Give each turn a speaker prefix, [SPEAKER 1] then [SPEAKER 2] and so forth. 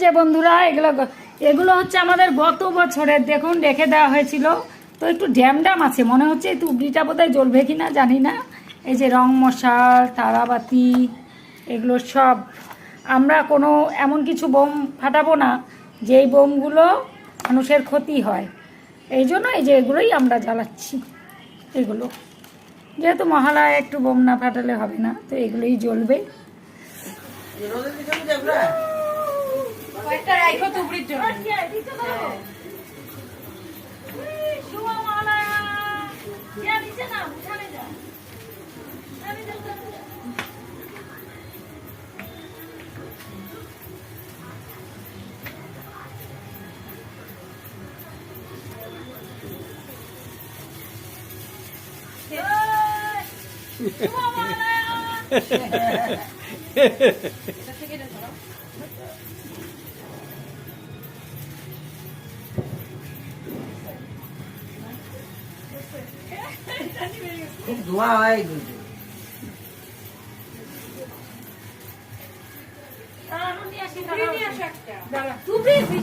[SPEAKER 1] যে বন্ধুরা এগুলো হচ্ছে আমাদের গত বছরের, দেখুন রেখে দেওয়া হয়েছিল, তো একটু ড্যাম আছে মনে হচ্ছে, এই তুবড়িটা বোধহয় জ্বলবে কিনা জানি না। এই যে রং মশাল, তারাবাতি, এগুলো সব আমরা কোনো এমন কিছু বোম ফাটাবো না যেই বোমগুলো মানুষের ক্ষতি হয়, এই জন্য এই যে এগুলোই আমরা জ্বালাচ্ছি। এগুলো যেহেতু মহালয়া একটু বোম না ফাটালে হবে না, তো এগুলোই জ্বলবে।
[SPEAKER 2] খুব ধোঁয়া হয় কিন্তু।